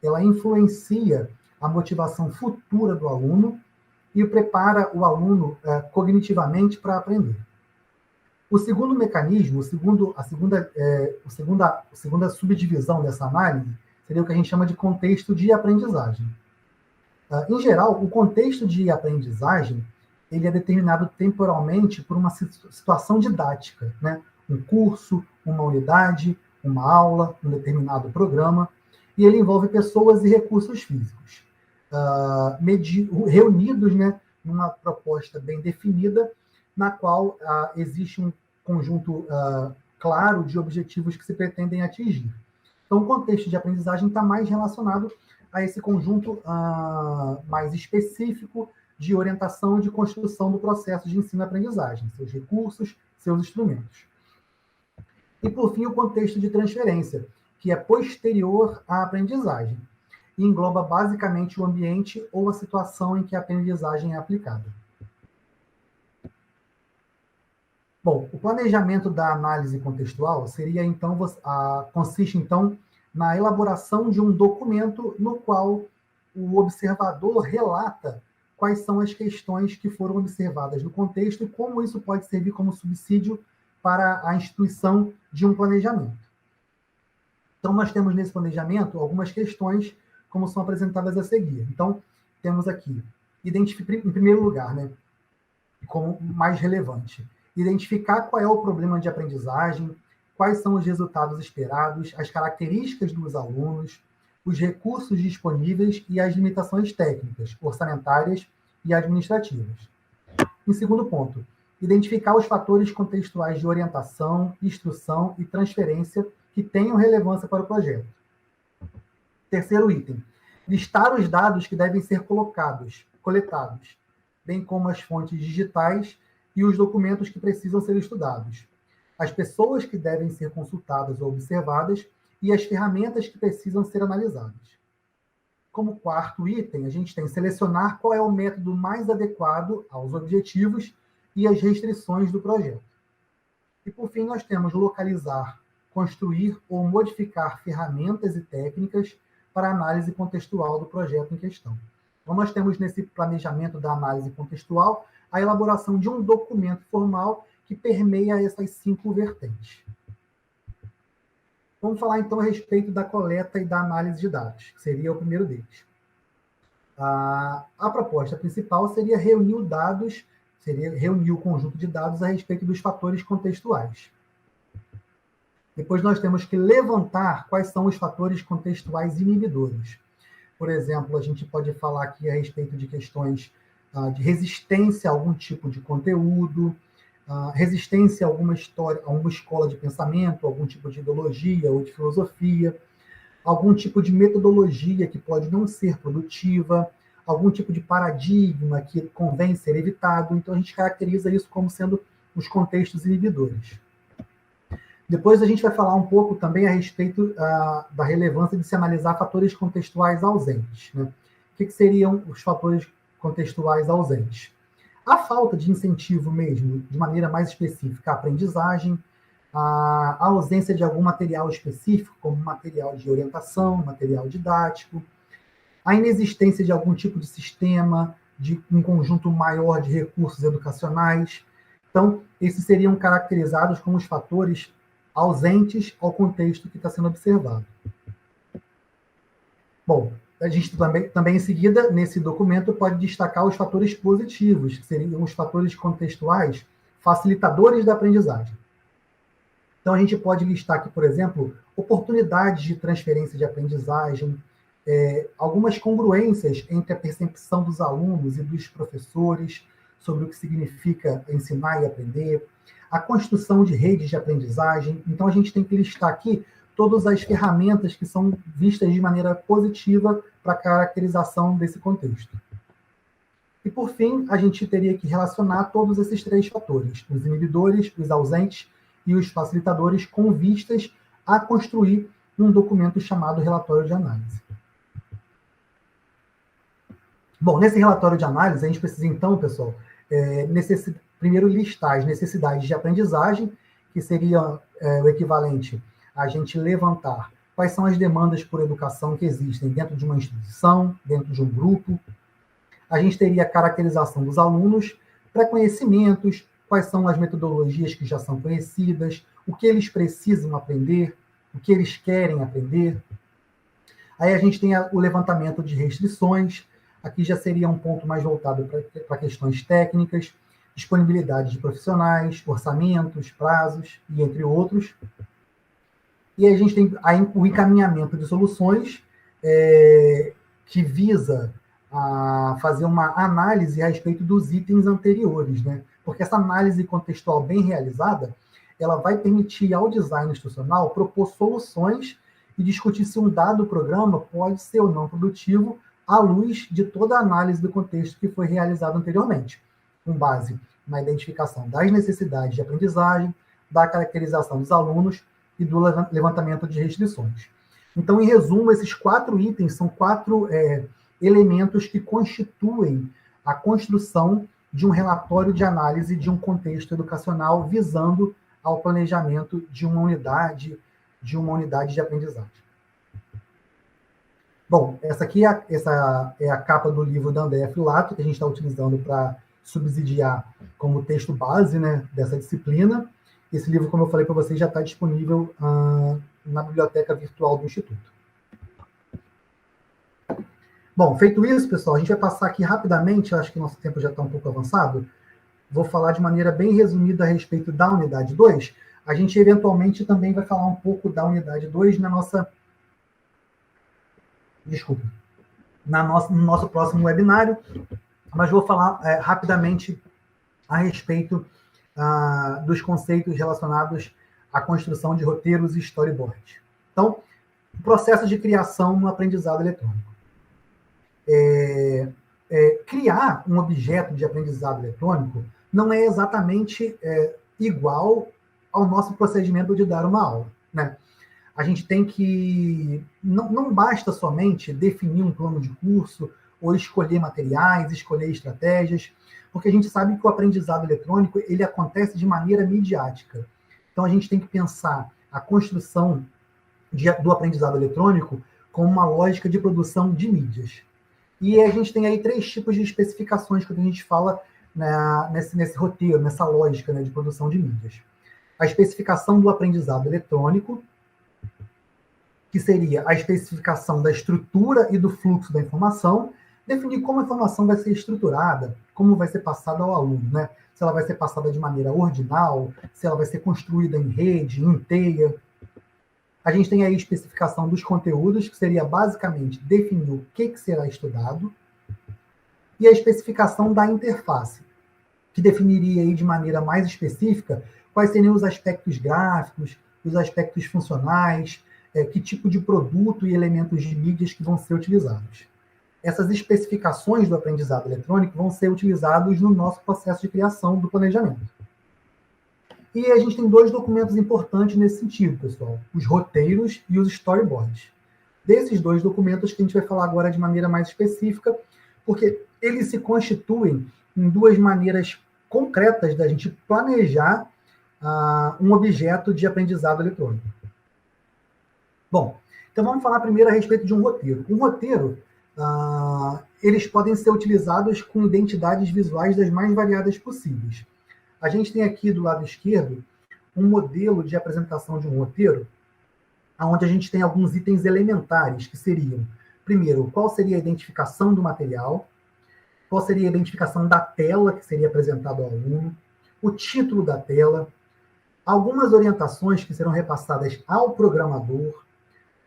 Ela influencia a motivação futura do aluno e prepara o aluno cognitivamente para aprender. O segundo mecanismo, a segunda subdivisão dessa análise, seria o que a gente chama de contexto de aprendizagem. Em geral, o contexto de aprendizagem ele é determinado temporalmente por uma situação didática, né? Um curso, uma unidade, uma aula, um determinado programa, e ele envolve pessoas e recursos físicos, reunidos, né, numa proposta bem definida, na qual existe um conjunto claro de objetivos que se pretendem atingir. Então, o contexto de aprendizagem está mais relacionado a esse conjunto mais específico de orientação e de construção do processo de ensino-aprendizagem, seus recursos, seus instrumentos. E, por fim, o contexto de transferência, que é posterior à aprendizagem, e engloba basicamente o ambiente ou a situação em que a aprendizagem é aplicada. Bom, o planejamento da análise contextual seria, então, consiste, então, na elaboração de um documento no qual o observador relata quais são as questões que foram observadas no contexto e como isso pode servir como subsídio para a instituição de um planejamento. Então, nós temos nesse planejamento algumas questões, como são apresentadas a seguir. Então, temos aqui, em primeiro lugar, né, como mais relevante, identificar qual é o problema de aprendizagem, quais são os resultados esperados, as características dos alunos, os recursos disponíveis e as limitações técnicas, orçamentárias e administrativas. Em segundo ponto, identificar os fatores contextuais de orientação, instrução e transferência que tenham relevância para o projeto. Terceiro item, listar os dados que devem ser coletados, bem como as fontes digitais e os documentos que precisam ser estudados, as pessoas que devem ser consultadas ou observadas e as ferramentas que precisam ser analisadas. Como quarto item, a gente tem selecionar qual é o método mais adequado aos objetivos e às restrições do projeto. E, por fim, nós temos localizar, construir ou modificar ferramentas e técnicas para a análise contextual do projeto em questão. Então, nós temos nesse planejamento da análise contextual a elaboração de um documento formal que permeia essas 5 vertentes. Vamos falar, então, a respeito da coleta e da análise de dados, que seria o primeiro deles. A proposta principal seria reunir o conjunto de dados a respeito dos fatores contextuais. Depois nós temos que levantar quais são os fatores contextuais inibidores. Por exemplo, a gente pode falar aqui a respeito de questões de resistência a algum tipo de conteúdo, resistência a alguma história, a uma escola de pensamento, algum tipo de ideologia ou de filosofia, algum tipo de metodologia que pode não ser produtiva, algum tipo de paradigma que convém ser evitado. Então, a gente caracteriza isso como sendo os contextos inibidores. Depois, a gente vai falar um pouco também a respeito da relevância de se analisar fatores contextuais ausentes, né? O que seriam os fatores contextuais ausentes? A falta de incentivo mesmo, de maneira mais específica, à aprendizagem, a ausência de algum material específico, como material de orientação, material didático, a inexistência de algum tipo de sistema, de um conjunto maior de recursos educacionais. Então, esses seriam caracterizados como os fatores ausentes ao contexto que está sendo observado. Bom, a gente também em seguida, nesse documento, pode destacar os fatores positivos, que seriam os fatores contextuais facilitadores da aprendizagem. Então, a gente pode listar aqui, por exemplo, oportunidades de transferência de aprendizagem, algumas congruências entre a percepção dos alunos e dos professores sobre o que significa ensinar e aprender, a construção de redes de aprendizagem. Então, a gente tem que listar aqui todas as ferramentas que são vistas de maneira positiva para a caracterização desse contexto. E, por fim, a gente teria que relacionar todos esses três fatores, os inibidores, os ausentes e os facilitadores, com vistas a construir um documento chamado relatório de análise. Bom, nesse relatório de análise, a gente precisa, então, pessoal, primeiro listar as necessidades de aprendizagem, que seria o equivalente a gente levantar quais são as demandas por educação que existem dentro de uma instituição, dentro de um grupo. A gente teria a caracterização dos alunos, pré-conhecimentos, quais são as metodologias que já são conhecidas, o que eles precisam aprender, o que eles querem aprender. Aí a gente tem o levantamento de restrições, aqui já seria um ponto mais voltado para questões técnicas, disponibilidade de profissionais, orçamentos, prazos, e entre outros. E a gente tem o encaminhamento de soluções, que visa a fazer uma análise a respeito dos itens anteriores, né? Porque essa análise contextual bem realizada, ela vai permitir ao design institucional propor soluções e discutir se um dado programa pode ser ou não produtivo à luz de toda a análise do contexto que foi realizado anteriormente, com base na identificação das necessidades de aprendizagem, da caracterização dos alunos e do levantamento de restrições. Então, em resumo, esses 4 itens são 4 elementos que constituem a construção de um relatório de análise de um contexto educacional visando ao planejamento de uma unidade de aprendizagem. Bom, essa aqui é a capa do livro da Andrea Filato, que a gente está utilizando para subsidiar como texto base, né, dessa disciplina. Esse livro, como eu falei para vocês, já está disponível na biblioteca virtual do Instituto. Bom, feito isso, pessoal, a gente vai passar aqui rapidamente, acho que nosso tempo já está um pouco avançado, vou falar de maneira bem resumida a respeito da unidade 2. A gente, eventualmente, também vai falar um pouco da unidade 2 no nosso próximo webinário, mas vou falar rapidamente a respeito dos conceitos relacionados à construção de roteiros e storyboards. Então, o processo de criação no aprendizado eletrônico. Criar um objeto de aprendizado eletrônico não é exatamente igual ao nosso procedimento de dar uma aula, né? A gente tem que... Não basta somente definir um plano de curso ou escolher materiais, escolher estratégias, porque a gente sabe que o aprendizado eletrônico ele acontece de maneira midiática. Então, a gente tem que pensar a construção do aprendizado eletrônico como uma lógica de produção de mídias. E a gente tem aí 3 tipos de especificações quando a gente fala nesse roteiro, nessa lógica, né, de produção de mídias. A especificação do aprendizado eletrônico, que seria a especificação da estrutura e do fluxo da informação, definir como a informação vai ser estruturada, como vai ser passada ao aluno, né? Se ela vai ser passada de maneira ordinal, se ela vai ser construída em rede, em teia. A gente tem aí a especificação dos conteúdos, que seria basicamente definir o que será estudado, e a especificação da interface, que definiria aí de maneira mais específica quais seriam os aspectos gráficos, os aspectos funcionais, que tipo de produto e elementos de mídias que vão ser utilizados. Essas especificações do aprendizado eletrônico vão ser utilizados no nosso processo de criação do planejamento. E a gente tem 2 documentos importantes nesse sentido, pessoal, os roteiros e os storyboards. Desses 2 documentos que a gente vai falar agora de maneira mais específica, porque eles se constituem em 2 maneiras concretas da gente planejar um objeto de aprendizado eletrônico. Bom, então vamos falar primeiro a respeito de um roteiro. Um roteiro, eles podem ser utilizados com identidades visuais das mais variadas possíveis. A gente tem aqui do lado esquerdo um modelo de apresentação de um roteiro, onde a gente tem alguns itens elementares, que seriam, primeiro, qual seria a identificação do material, qual seria a identificação da tela que seria apresentada ao aluno, o título da tela, algumas orientações que serão repassadas ao programador,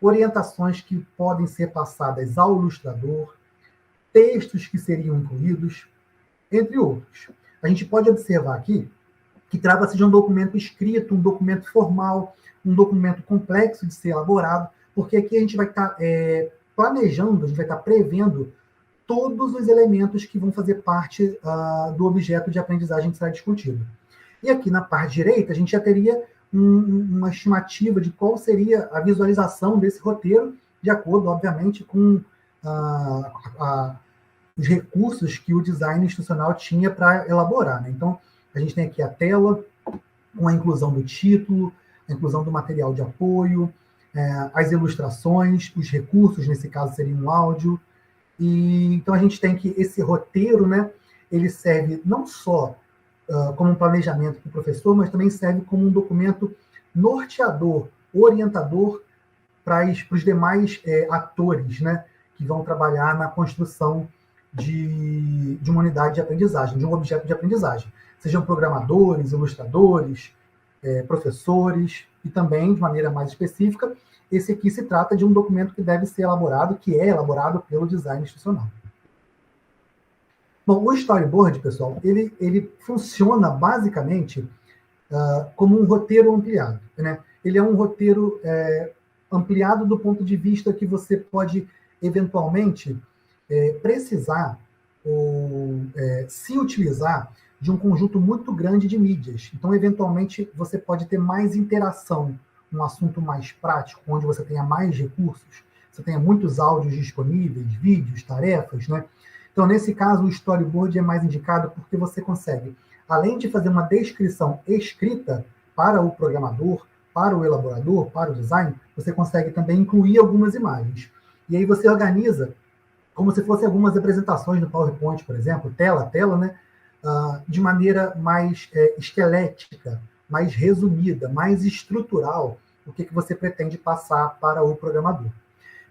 orientações que podem ser passadas ao ilustrador, textos que seriam incluídos, entre outros. A gente pode observar aqui que trata-se de um documento escrito, um documento formal, um documento complexo de ser elaborado, porque aqui a gente vai estar planejando, a gente vai estar prevendo todos os elementos que vão fazer parte do objeto de aprendizagem que será discutido. E aqui na parte direita, a gente já teria uma estimativa de qual seria a visualização desse roteiro, de acordo, obviamente, com os recursos que o design institucional tinha para elaborar, né? Então, a gente tem aqui a tela, com a inclusão do título, a inclusão do material de apoio, as ilustrações, os recursos, nesse caso seria um áudio. E então a gente tem que esse roteiro, né, ele serve não só como um planejamento para o professor, mas também serve como um documento norteador, orientador para os demais atores, né, que vão trabalhar na construção de uma unidade de aprendizagem, de um objeto de aprendizagem. Sejam programadores, ilustradores, professores, e também, de maneira mais específica, esse aqui se trata de um documento que deve ser elaborado, que é elaborado pelo design institucional. Bom, o storyboard, pessoal, ele funciona basicamente como um roteiro ampliado, né? Ele é um roteiro ampliado do ponto de vista que você pode, eventualmente, precisar ou se utilizar de um conjunto muito grande de mídias. Então, eventualmente, você pode ter mais interação, um assunto mais prático, onde você tenha mais recursos, você tenha muitos áudios disponíveis, vídeos, tarefas, né? Então, nesse caso, o storyboard é mais indicado porque você consegue, além de fazer uma descrição escrita para o programador, para o elaborador, para o design, você consegue também incluir algumas imagens. E aí você organiza como se fossem algumas apresentações no PowerPoint, por exemplo, tela a tela, né? De maneira mais esquelética, mais resumida, mais estrutural, o que você pretende passar para o programador.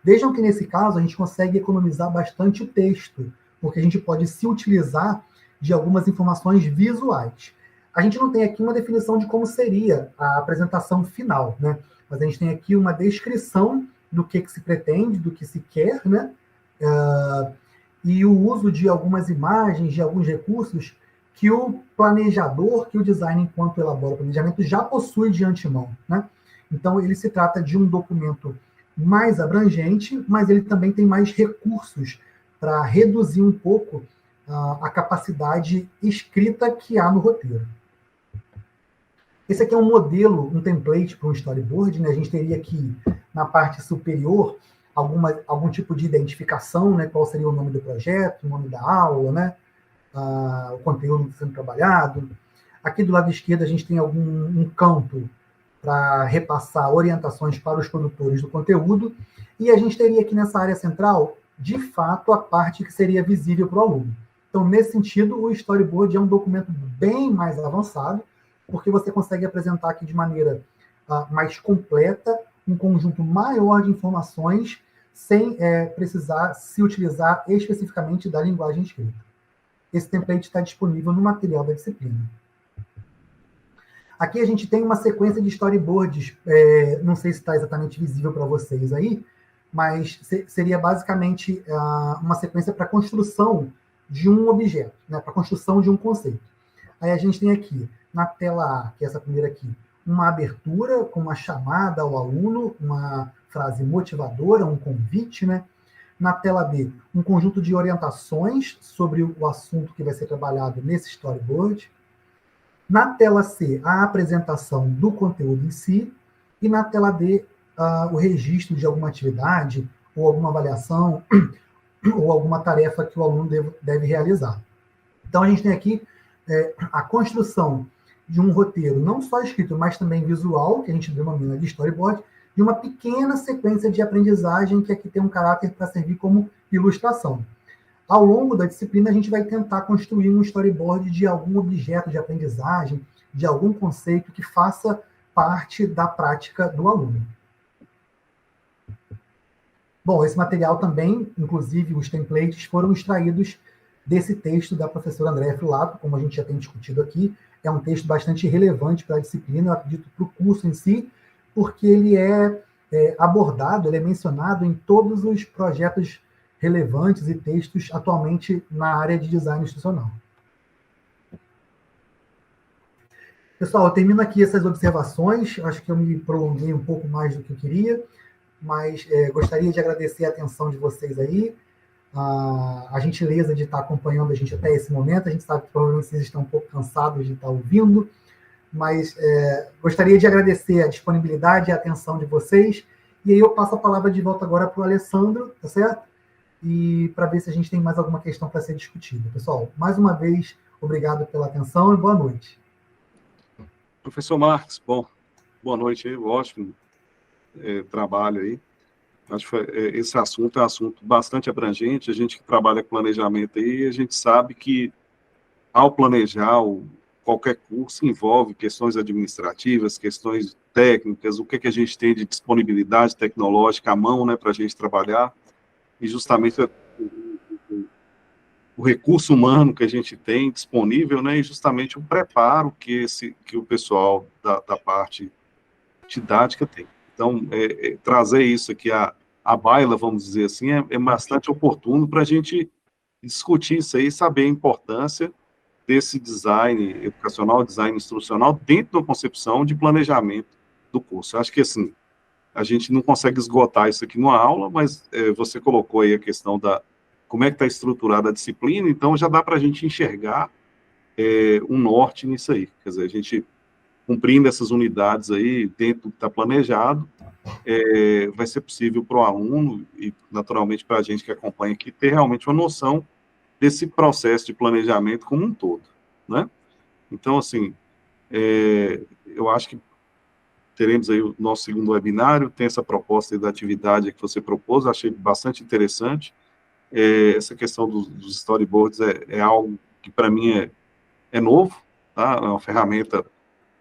Vejam que, nesse caso, a gente consegue economizar bastante o texto, porque a gente pode se utilizar de algumas informações visuais. A gente não tem aqui uma definição de como seria a apresentação final, né? Mas a gente tem aqui uma descrição do que se pretende, do que se quer, né? E o uso de algumas imagens, de alguns recursos que o planejador, que o design, enquanto elabora o planejamento, já possui de antemão, né? Então, ele se trata de um documento mais abrangente, mas ele também tem mais recursos para reduzir um pouco a capacidade escrita que há no roteiro. Esse aqui é um modelo, um template para um storyboard, né? A gente teria aqui, na parte superior, algum tipo de identificação, né? Qual seria o nome do projeto, o nome da aula, né? O conteúdo sendo trabalhado. Aqui do lado esquerdo a gente tem um campo para repassar orientações para os produtores do conteúdo, e a gente teria aqui nessa área central, de fato, a parte que seria visível para o aluno. Então, nesse sentido, o storyboard é um documento bem mais avançado, porque você consegue apresentar aqui de maneira mais completa, um conjunto maior de informações, sem precisar se utilizar especificamente da linguagem escrita. Esse template está disponível no material da disciplina. Aqui a gente tem uma sequência de storyboards, não sei se está exatamente visível para vocês aí, mas seria basicamente uma sequência para construção de um objeto, né, para construção de um conceito. Aí a gente tem aqui, na tela A, que é essa primeira aqui, uma abertura com uma chamada ao aluno, uma frase motivadora, um convite, né? Na tela B, um conjunto de orientações sobre o assunto que vai ser trabalhado nesse storyboard. Na tela C, a apresentação do conteúdo em si. E na tela D, o registro de alguma atividade, ou alguma avaliação, ou alguma tarefa que o aluno deve realizar. Então, a gente tem aqui a construção de um roteiro, não só escrito, mas também visual, que a gente denomina de storyboard, de uma pequena sequência de aprendizagem que aqui tem um caráter para servir como ilustração. Ao longo da disciplina, a gente vai tentar construir um storyboard de algum objeto de aprendizagem, de algum conceito que faça parte da prática do aluno. Bom, esse material também, inclusive os templates, foram extraídos desse texto da professora Andréa Filato, como a gente já tem discutido aqui. É um texto bastante relevante para a disciplina, eu acredito, para o curso em si, porque ele é abordado, ele é mencionado em todos os projetos relevantes e textos atualmente na área de design institucional. Pessoal, eu termino aqui essas observações, acho que eu me prolonguei um pouco mais do que eu queria, mas gostaria de agradecer a atenção de vocês aí, a gentileza de estar acompanhando a gente até esse momento. A gente sabe que provavelmente vocês estão um pouco cansados de estar ouvindo, mas gostaria de agradecer a disponibilidade e a atenção de vocês, e aí eu passo a palavra de volta agora para o Alessandro, tá certo? E para ver se a gente tem mais alguma questão para ser discutida. Pessoal, mais uma vez, obrigado pela atenção e boa noite. Professor Marcos, boa noite aí, ótimo trabalho aí. Acho que esse assunto é um assunto bastante abrangente. A gente que trabalha com planejamento aí, a gente sabe que ao planejar qualquer curso envolve questões administrativas, questões técnicas, o que a gente tem de disponibilidade tecnológica à mão, né, para a gente trabalhar, e justamente o recurso humano que a gente tem disponível, né, e justamente o preparo que o pessoal da parte didática tem. Então, trazer isso aqui à baila, vamos dizer assim, é bastante oportuno para a gente discutir isso aí e saber a importância desse design educacional, design instrucional, dentro da concepção de planejamento do curso. Eu acho que, assim, a gente não consegue esgotar isso aqui numa aula, mas você colocou aí a questão como é que está estruturada a disciplina, então já dá para a gente enxergar um norte nisso aí. Quer dizer, a gente cumprindo essas unidades aí, dentro do que está planejado, vai ser possível para o aluno e, naturalmente, para a gente que acompanha aqui, ter realmente uma noção desse processo de planejamento como um todo, né? Então, assim, eu acho que teremos aí o nosso segundo webinário, tem essa proposta da atividade que você propôs, achei bastante interessante. Essa questão dos storyboards é algo que, para mim, é novo, tá? É uma ferramenta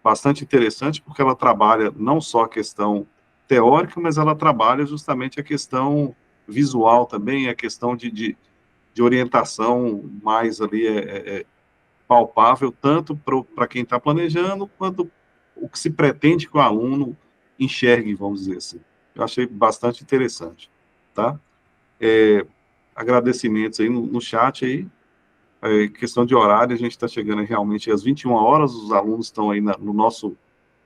bastante interessante, porque ela trabalha não só a questão teórica, mas ela trabalha justamente a questão visual também, a questão de orientação mais ali palpável, tanto para quem está planejando, quanto o que se pretende que o aluno enxergue, vamos dizer assim. Eu achei bastante interessante, tá? Agradecimentos aí no chat aí, questão de horário, a gente está chegando realmente às 21 horas, os alunos estão aí no nosso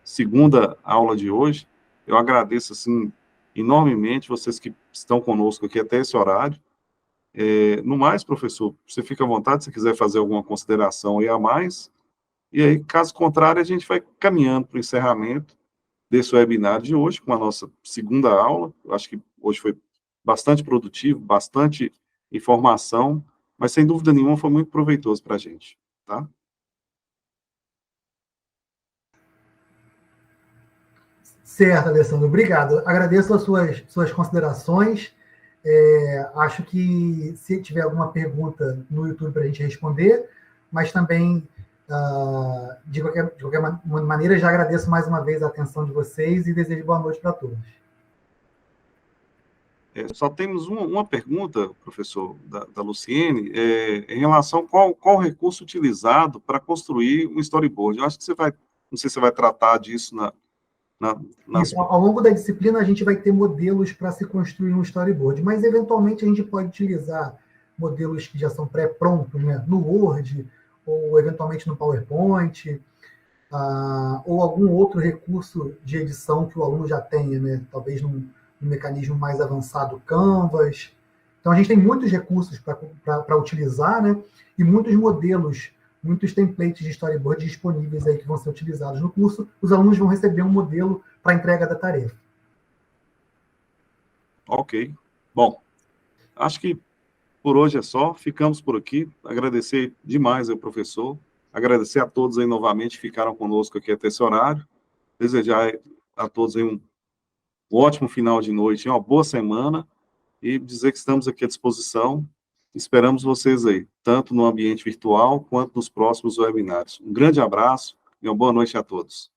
segunda aula de hoje. Eu agradeço, assim, enormemente vocês que estão conosco aqui até esse horário. No mais, professor, você fica à vontade se quiser fazer alguma consideração aí a mais, e aí, caso contrário, a gente vai caminhando para o encerramento desse webinar de hoje, com a nossa segunda aula. Eu acho que hoje foi bastante produtivo, bastante informação, mas, sem dúvida nenhuma, foi muito proveitoso para a gente, tá? Certo, Alessandro, obrigado. Agradeço as suas considerações. Acho que se tiver alguma pergunta no YouTube para a gente responder, mas também, de qualquer maneira, já agradeço mais uma vez a atenção de vocês e desejo boa noite para todos. Só temos uma pergunta, professor, da Luciene, em relação a qual recurso utilizado para construir um storyboard. Eu acho que você vai Não sei se você vai tratar disso Isso, ao longo da disciplina, a gente vai ter modelos para se construir um storyboard, mas, eventualmente, a gente pode utilizar modelos que já são pré-prontos, né, no Word, ou, eventualmente, no PowerPoint, ou algum outro recurso de edição que o aluno já tenha, né, talvez num mecanismo mais avançado, Canvas. Então, a gente tem muitos recursos para utilizar, né, e muitos modelos, muitos templates de storyboard disponíveis aí que vão ser utilizados no curso. Os alunos vão receber um modelo para entrega da tarefa. Ok. Bom, acho que por hoje é só. Ficamos por aqui. Agradecer demais ao professor. Agradecer a todos aí novamente que ficaram conosco aqui até esse horário. Desejar a todos aí um ótimo final de noite, uma boa semana, e dizer que estamos aqui à disposição. Esperamos vocês aí, tanto no ambiente virtual quanto nos próximos webinários. Um grande abraço e uma boa noite a todos.